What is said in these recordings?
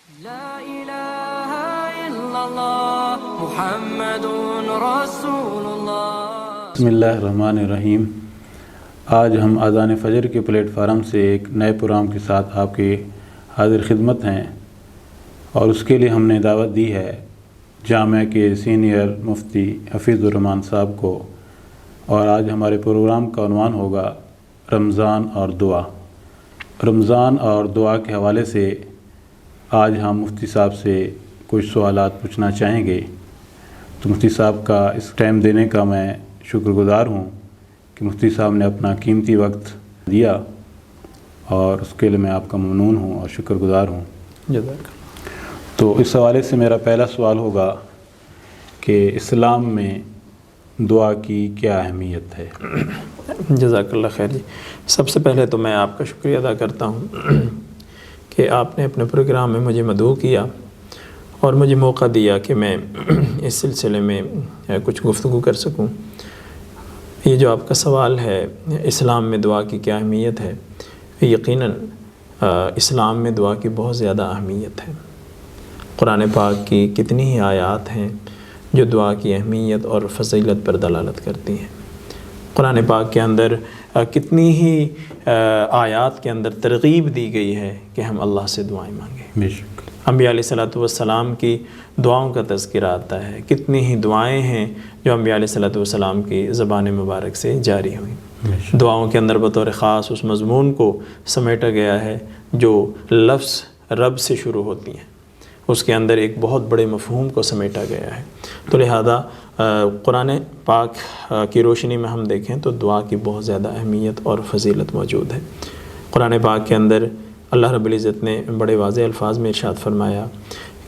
لا الہ الا اللہ محمد رسول اللہ۔ بسم اللہ الرحمن الرحیم۔ آج ہم اذان فجر کے پلیٹ فارم سے ایک نئے پروگرام کے ساتھ آپ کی حاضر خدمت ہیں، اور اس کے لیے ہم نے دعوت دی ہے جامعہ کے سینئر مفتی حفیظ الرحمان صاحب کو، اور آج ہمارے پروگرام کا عنوان ہوگا رمضان اور دعا۔ رمضان اور دعا کے حوالے سے آج ہم مفتی صاحب سے کچھ سوالات پوچھنا چاہیں گے، تو مفتی صاحب کا اس ٹائم دینے کا میں شکر گزار ہوں کہ مفتی صاحب نے اپنا قیمتی وقت دیا، اور اس کے لیے میں آپ کا ممنون ہوں اور شکر گزار ہوں۔ جزاک اللہ۔ تو اس حوالے سے میرا پہلا سوال ہوگا کہ اسلام میں دعا کی کیا اہمیت ہے؟ جزاک اللہ خیر جی۔ سب سے پہلے تو میں آپ کا شکریہ ادا کرتا ہوں کہ آپ نے اپنے پروگرام میں مجھے مدعو کیا اور مجھے موقع دیا کہ میں اس سلسلے میں کچھ گفتگو کر سکوں۔ یہ جو آپ کا سوال ہے اسلام میں دعا کی کیا اہمیت ہے، یقیناً اسلام میں دعا کی بہت زیادہ اہمیت ہے۔ قرآن پاک کی کتنی ہی آیات ہیں جو دعا کی اہمیت اور فضیلت پر دلالت کرتی ہیں۔ قرآن پاک کے اندر کتنی ہی آیات کے اندر ترغیب دی گئی ہے کہ ہم اللہ سے دعائیں مانگیں۔ بے شک۔ انبیاء علیہ الصلوۃ والسلام کی دعاؤں کا تذکرہ آتا ہے، کتنی ہی دعائیں ہیں جو انبیاء علیہ الصلوۃ والسلام کی زبان مبارک سے جاری ہوئیں۔ دعاؤں کے اندر بطور خاص اس مضمون کو سمیٹا گیا ہے جو لفظ رب سے شروع ہوتی ہیں، اس کے اندر ایک بہت بڑے مفہوم کو سمیٹا گیا ہے۔ تو لہذا قرآن پاک کی روشنی میں ہم دیکھیں تو دعا کی بہت زیادہ اہمیت اور فضیلت موجود ہے۔ قرآن پاک کے اندر اللہ رب العزت نے بڑے واضح الفاظ میں ارشاد فرمایا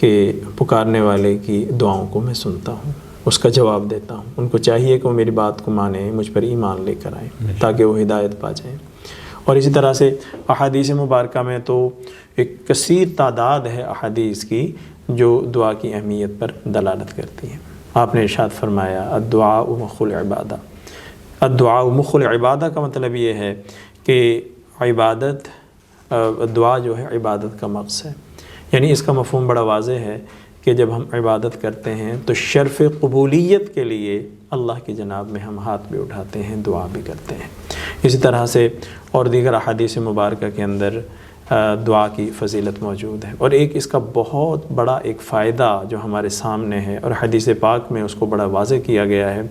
کہ پکارنے والے کی دعاؤں کو میں سنتا ہوں، اس کا جواب دیتا ہوں۔ ان کو چاہیے کہ وہ میری بات کو مانیں، مجھ پر ایمان لے کر آئیں تاکہ وہ ہدایت پا جائیں۔ اور اسی طرح سے احادیث مبارکہ میں تو ایک کثیر تعداد ہے احادیث کی جو دعا کی اہمیت پر دلالت کرتی ہیں۔ آپ نے ارشاد فرمایا الدعاء مخ العبادہ۔ الدعاء مخ العبادہ کا مطلب یہ ہے کہ عبادت، دعا جو ہے عبادت کا مغز ہے، یعنی اس کا مفہوم بڑا واضح ہے کہ جب ہم عبادت کرتے ہیں تو شرف قبولیت کے لیے اللہ کی جناب میں ہم ہاتھ بھی اٹھاتے ہیں، دعا بھی کرتے ہیں۔ اسی طرح سے اور دیگر احادیث مبارکہ کے اندر دعا کی فضیلت موجود ہے، اور ایک اس کا بہت بڑا ایک فائدہ جو ہمارے سامنے ہے اور حدیث پاک میں اس کو بڑا واضح کیا گیا ہے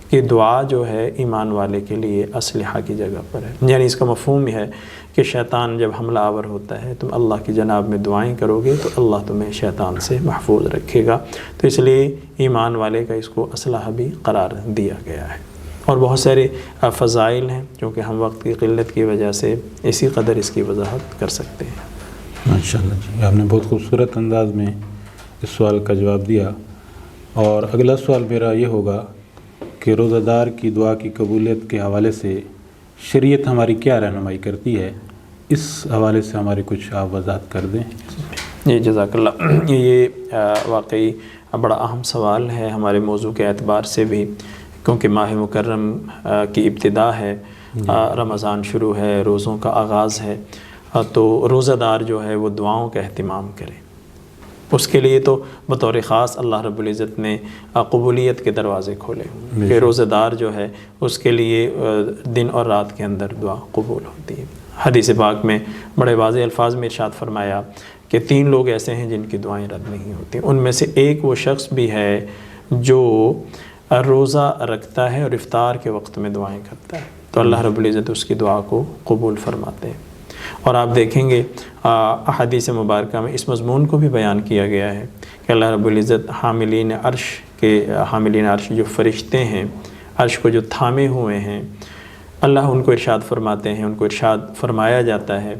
کہ دعا جو ہے ایمان والے کے لیے اسلحہ کی جگہ پر ہے۔ یعنی اس کا مفہوم یہ ہے کہ شیطان جب حملہ آور ہوتا ہے، تم اللہ کی جناب میں دعائیں کرو گے تو اللہ تمہیں شیطان سے محفوظ رکھے گا۔ تو اس لیے ایمان والے کا اس کو اسلحہ بھی قرار دیا گیا ہے۔ اور بہت سارے فضائل ہیں کیونکہ ہم وقت کی قلت کی وجہ سے اسی قدر اس کی وضاحت کر سکتے ہیں۔ ماشاءاللہ جی، آپ نے بہت خوبصورت انداز میں اس سوال کا جواب دیا۔ اور اگلا سوال میرا یہ ہوگا کہ روزہ دار کی دعا کی قبولیت کے حوالے سے شریعت ہماری کیا رہنمائی کرتی ہے، اس حوالے سے ہماری کچھ آپ وضاحت کر دیں۔ جی جزاک اللہ۔ یہ واقعی بڑا اہم سوال ہے ہمارے موضوع کے اعتبار سے بھی، کیونکہ ماہ مکرم کی ابتدا ہے، رمضان شروع ہے، روزوں کا آغاز ہے، تو روزہ دار جو ہے وہ دعاؤں کا اہتمام کرے۔ اس کے لیے تو بطور خاص اللہ رب العزت نے قبولیت کے دروازے کھولے ہیں کہ روزہ دار جو ہے اس کے لیے دن اور رات کے اندر دعا قبول ہوتی ہے۔ حدیث پاک میں بڑے واضح الفاظ میں ارشاد فرمایا کہ 3 لوگ ایسے ہیں جن کی دعائیں رد نہیں ہوتی، ان میں سے ایک وہ شخص بھی ہے جو روزہ رکھتا ہے اور افطار کے وقت میں دعائیں کرتا ہے، تو اللہ رب العزت اس کی دعا کو قبول فرماتے ہیں۔ اور آپ دیکھیں گے احادیث مبارکہ میں اس مضمون کو بھی بیان کیا گیا ہے کہ اللہ رب العزت حاملین عرش جو فرشتے ہیں، عرش کو جو تھامے ہوئے ہیں، اللہ ان کو ارشاد فرماتے ہیں، ان کو ارشاد فرمایا جاتا ہے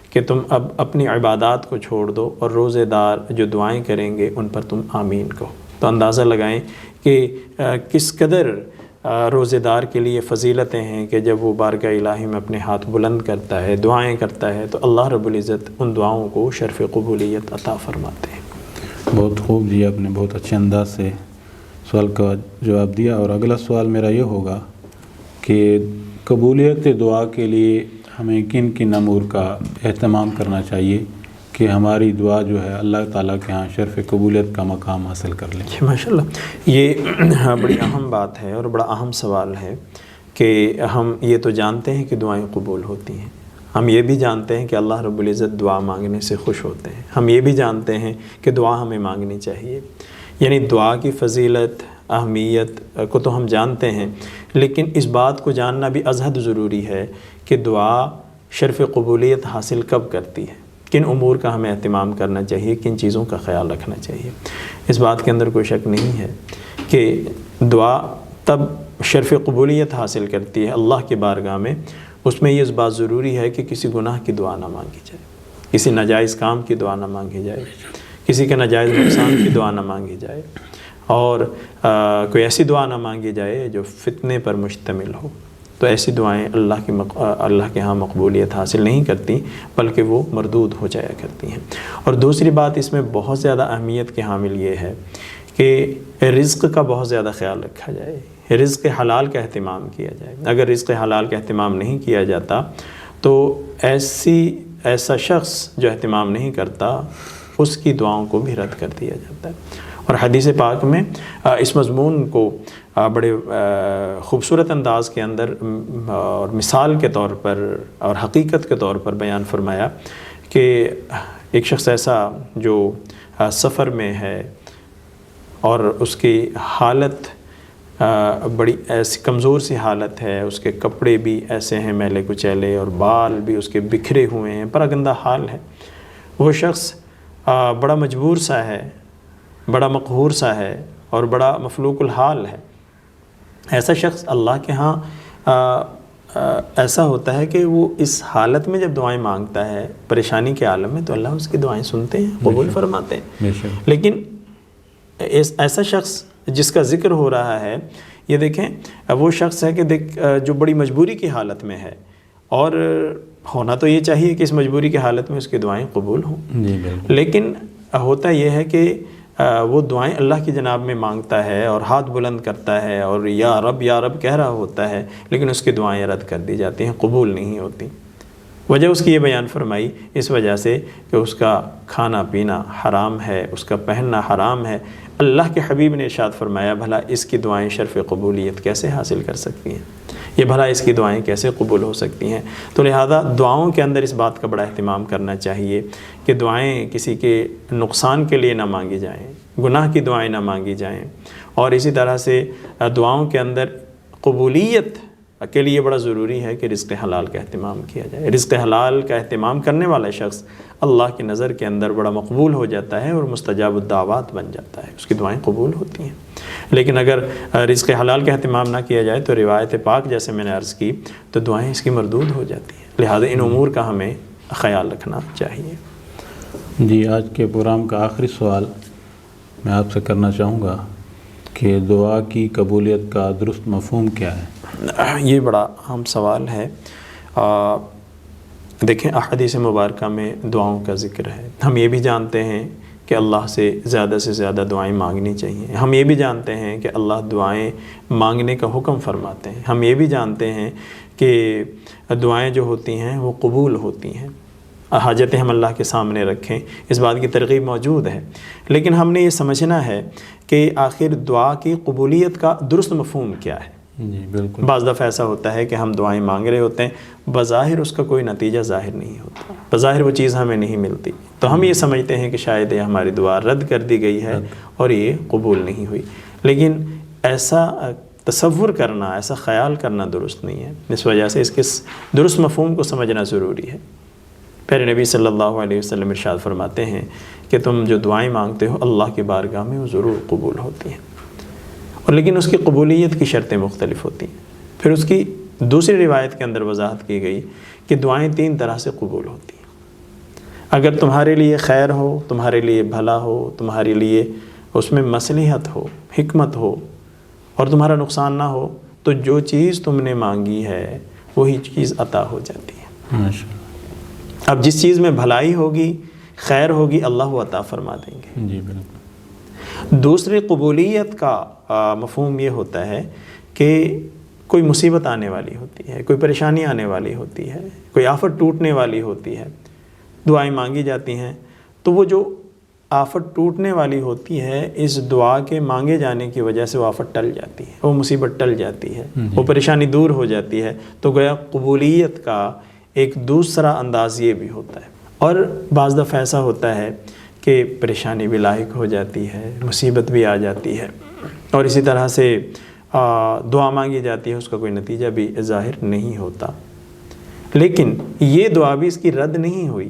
کہ تم اب اپنی عبادات کو چھوڑ دو اور روزے دار جو دعائیں کریں گے ان پر تم آمین کہو۔ تو اندازہ لگائیں کہ کس قدر روزے دار کے لیے فضیلتیں ہیں کہ جب وہ بارگاہ الہی میں اپنے ہاتھ بلند کرتا ہے، دعائیں کرتا ہے، تو اللہ رب العزت ان دعاؤں کو شرف قبولیت عطا فرماتے ہیں۔ بہت خوب جی، آپ نے بہت اچھے انداز سے سوال کا جواب دیا۔ اور اگلا سوال میرا یہ ہوگا کہ قبولیت دعا کے لیے ہمیں کن کن امور کا اہتمام کرنا چاہیے، کہ ہماری دعا جو ہے اللہ تعالیٰ کے ہاں شرف قبولیت کا مقام حاصل کر لیں۔ ماشاء اللہ، یہ بڑی اہم بات ہے اور بڑا اہم سوال ہے کہ ہم یہ تو جانتے ہیں کہ دعائیں قبول ہوتی ہیں، ہم یہ بھی جانتے ہیں کہ اللہ رب العزت دعا مانگنے سے خوش ہوتے ہیں، ہم یہ بھی جانتے ہیں کہ دعا ہمیں مانگنی چاہیے، یعنی دعا کی فضیلت اہمیت کو تو ہم جانتے ہیں، لیکن اس بات کو جاننا بھی ازحد ضروری ہے کہ دعا شرف قبولیت حاصل کب کرتی ہے، کن امور کا ہمیں اہتمام کرنا چاہیے، کن چیزوں کا خیال رکھنا چاہیے۔ اس بات کے اندر کوئی شک نہیں ہے کہ دعا تب شرف قبولیت حاصل کرتی ہے اللہ کی بارگاہ میں، اس میں یہ بات ضروری ہے کہ کسی گناہ کی دعا نہ مانگی جائے، کسی ناجائز کام کی دعا نہ مانگی جائے، کسی کے ناجائز نقصان کی دعا نہ مانگی جائے، اور کوئی ایسی دعا نہ مانگی جائے جو فتنے پر مشتمل ہو، تو ایسی دعائیں اللہ کے ہاں مقبولیت حاصل نہیں کرتی بلکہ وہ مردود ہو جایا کرتی ہیں۔ اور دوسری بات اس میں بہت زیادہ اہمیت کے حامل یہ ہے کہ رزق کا بہت زیادہ خیال رکھا جائے، رزق حلال کا اہتمام کیا جائے۔ اگر رزق حلال کا اہتمام نہیں کیا جاتا تو ایسا شخص جو اہتمام نہیں کرتا اس کی دعاؤں کو بھی رد کر دیا جاتا ہے۔ اور حدیث پاک میں اس مضمون کو بڑے خوبصورت انداز کے اندر اور مثال کے طور پر اور حقیقت کے طور پر بیان فرمایا کہ ایک شخص ایسا جو سفر میں ہے اور اس کی حالت بڑی ایسی کمزور سی حالت ہے، اس کے کپڑے بھی ایسے ہیں میلے کچیلے اور بال بھی اس کے بکھرے ہوئے ہیں، پراگندہ حال ہے، وہ شخص بڑا مجبور سا ہے، بڑا مقہور سا ہے اور بڑا مفلوق الحال ہے۔ ایسا شخص اللہ کے ہاں ایسا ہوتا ہے کہ وہ اس حالت میں جب دعائیں مانگتا ہے پریشانی کے عالم میں، تو اللہ اس کی دعائیں سنتے ہیں، قبول فرماتے ہیں۔ لیکن ایسا شخص جس کا ذکر ہو رہا ہے، یہ دیکھیں وہ شخص ہے کہ جو بڑی مجبوری کی حالت میں ہے، اور ہونا تو یہ چاہیے کہ اس مجبوری کی حالت میں اس کی دعائیں قبول ہوں، لیکن ہوتا یہ ہے کہ وہ دعائیں اللہ کی جناب میں مانگتا ہے اور ہاتھ بلند کرتا ہے اور یا رب کہہ رہا ہوتا ہے، لیکن اس کی دعائیں رد کر دی جاتی ہیں، قبول نہیں ہوتی۔ وجہ اس کی یہ بیان فرمائی، اس وجہ سے کہ اس کا کھانا پینا حرام ہے، اس کا پہننا حرام ہے۔ اللہ کے حبیب نے ارشاد فرمایا بھلا اس کی دعائیں شرف قبولیت کیسے حاصل کر سکتی ہیں، یہ بھلا اس کی دعائیں کیسے قبول ہو سکتی ہیں؟ تو لہذا دعاؤں کے اندر اس بات کا بڑا اہتمام کرنا چاہیے کہ دعائیں کسی کے نقصان کے لیے نہ مانگی جائیں، گناہ کی دعائیں نہ مانگی جائیں، اور اسی طرح سے دعاؤں کے اندر قبولیت کے لیے بڑا ضروری ہے کہ رزق حلال کا اہتمام کیا جائے۔ رزق حلال کا اہتمام کرنے والا شخص اللہ کی نظر کے اندر بڑا مقبول ہو جاتا ہے اور مستجاب الدعوات بن جاتا ہے، اس کی دعائیں قبول ہوتی ہیں۔ لیکن اگر رزق حلال کا اہتمام نہ کیا جائے تو روایت پاک جیسے میں نے عرض کی تو دعائیں اس کی مردود ہو جاتی ہیں، لہذا ان امور کا ہمیں خیال رکھنا چاہیے۔ جی، آج کے پروگرام کا آخری سوال میں آپ سے کرنا چاہوں گا کہ دعا کی قبولیت کا درست مفہوم کیا ہے؟ یہ بڑا اہم سوال ہے۔ دیکھیں احادیث مبارکہ میں دعاؤں کا ذکر ہے، ہم یہ بھی جانتے ہیں کہ اللہ سے زیادہ دعائیں مانگنی چاہیے، ہم یہ بھی جانتے ہیں کہ اللہ دعائیں مانگنے کا حکم فرماتے ہیں، ہم یہ بھی جانتے ہیں کہ دعائیں جو ہوتی ہیں وہ قبول ہوتی ہیں، حاجتیں ہم اللہ کے سامنے رکھیں، اس بات کی ترغیب موجود ہے، لیکن ہم نے یہ سمجھنا ہے کہ آخر دعا کی قبولیت کا درست مفہوم کیا ہے۔ جی بالکل۔ بعض دفعہ ایسا ہوتا ہے کہ ہم دعائیں مانگ رہے ہوتے ہیں، بظاہر اس کا کوئی نتیجہ ظاہر نہیں ہوتا، بظاہر وہ چیز ہمیں نہیں ملتی، تو ہم یہ سمجھتے ہیں کہ شاید یہ ہماری دعا رد کر دی گئی ہے اور یہ قبول نہیں ہوئی، لیکن ایسا تصور کرنا، ایسا خیال کرنا درست نہیں ہے۔ اس وجہ سے اس کے درست مفہوم کو سمجھنا ضروری ہے۔ پیارے نبی صلی اللہ علیہ وسلم ارشاد فرماتے ہیں کہ تم جو دعائیں مانگتے ہو اللہ کی بارگاہ میں وہ ضرور قبول ہوتی ہیں، اور لیکن اس کی قبولیت کی شرطیں مختلف ہوتی ہیں۔ پھر اس کی دوسری روایت کے اندر وضاحت کی گئی کہ دعائیں 3 طرح سے قبول ہوتی ہیں۔ اگر تمہارے لیے خیر ہو، تمہارے لیے بھلا ہو، تمہارے لیے اس میں مصلحت ہو، حکمت ہو، اور تمہارا نقصان نہ ہو، تو جو چیز تم نے مانگی ہے وہی چیز عطا ہو جاتی ہے۔ ماشاءاللہ۔ اب جس چیز میں بھلائی ہوگی، خیر ہوگی، اللہ وہ عطا فرما دیں گے۔ جی بالکل۔ دوسری قبولیت کا مفہوم یہ ہوتا ہے کہ کوئی مصیبت آنے والی ہوتی ہے، کوئی پریشانی آنے والی ہوتی ہے، کوئی آفت ٹوٹنے والی ہوتی ہے، دعائیں مانگی جاتی ہیں تو وہ جو آفت ٹوٹنے والی ہوتی ہے اس دعا کے مانگے جانے کی وجہ سے وہ آفت ٹل جاتی ہے، وہ مصیبت ٹل جاتی ہے، وہ پریشانی دور ہو جاتی ہے۔ تو گویا قبولیت کا ایک دوسرا انداز یہ بھی ہوتا ہے۔ اور بعض دفعہ ایسا ہوتا ہے کہ پریشانی بھی لاحق ہو جاتی ہے، مصیبت بھی آ جاتی ہے، اور اسی طرح سے دعا مانگی جاتی ہے، اس کا کوئی نتیجہ بھی ظاہر نہیں ہوتا، لیکن یہ دعا بھی اس کی رد نہیں ہوئی،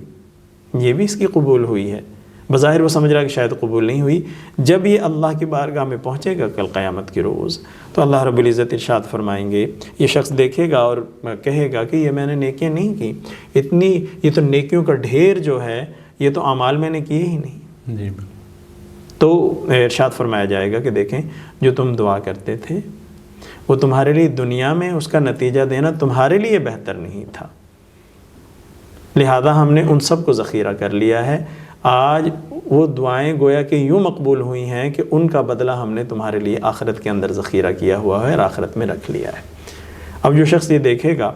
یہ بھی اس کی قبول ہوئی ہے۔ بظاہر وہ سمجھ رہا کہ شاید قبول نہیں ہوئی، جب یہ اللہ کی بارگاہ میں پہنچے گا کل قیامت کے روز تو اللہ رب العزت ارشاد فرمائیں گے، یہ شخص دیکھے گا اور کہے گا کہ یہ میں نے نیکیاں نہیں کی، یہ تو نیکیوں کا ڈھیر جو ہے یہ تو اعمال میں نے کیے ہی نہیں۔ جی تو ارشاد فرمایا جائے گا کہ دیکھیں جو تم دعا کرتے تھے وہ تمہارے لیے دنیا میں اس کا نتیجہ دینا تمہارے لیے بہتر نہیں تھا، لہذا ہم نے ان سب کو ذخیرہ کر لیا ہے، آج وہ دعائیں گویا کہ یوں مقبول ہوئی ہیں کہ ان کا بدلہ ہم نے تمہارے لیے آخرت کے اندر ذخیرہ کیا ہوا ہے اور آخرت میں رکھ لیا ہے۔ اب جو شخص یہ دیکھے گا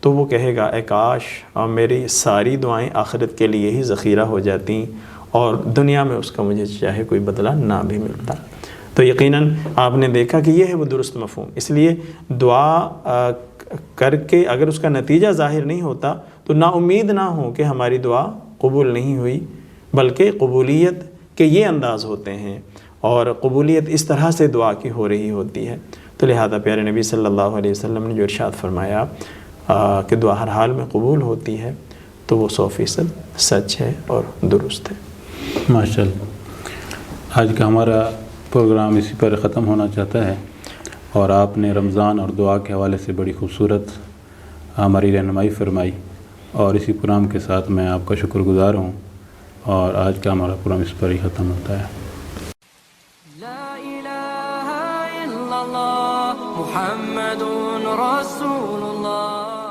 تو وہ کہے گا اے کاش میری ساری دعائیں آخرت کے لیے ہی ذخیرہ ہو جاتی اور دنیا میں اس کا مجھے چاہے کوئی بدلہ نہ بھی ملتا۔ تو یقیناً آپ نے دیکھا کہ یہ ہے وہ درست مفہوم۔ اس لیے دعا کر کے اگر اس کا نتیجہ ظاہر نہیں ہوتا تو نا امید نہ ہو کہ ہماری دعا قبول نہیں ہوئی، بلکہ قبولیت کے یہ انداز ہوتے ہیں اور قبولیت اس طرح سے دعا کی ہو رہی ہوتی ہے۔ تو لہذا پیارے نبی صلی اللہ علیہ وسلم نے جو ارشاد فرمایا کہ دعا ہر حال میں قبول ہوتی ہے تو وہ 100% سچ ہے اور درست ہے۔ ماشاءاللہ، آج کا ہمارا پروگرام اسی پر ختم ہونا چاہتا ہے، اور آپ نے رمضان اور دعا کے حوالے سے بڑی خوبصورت ہماری رہنمائی فرمائی، اور اسی پروگرام کے ساتھ میں آپ کا شکر گزار ہوں، اور آج کا ہمارا پروگرام اس پر ہی ختم ہوتا ہے۔ لا الہ الا اللہ محمد رسول اللہ۔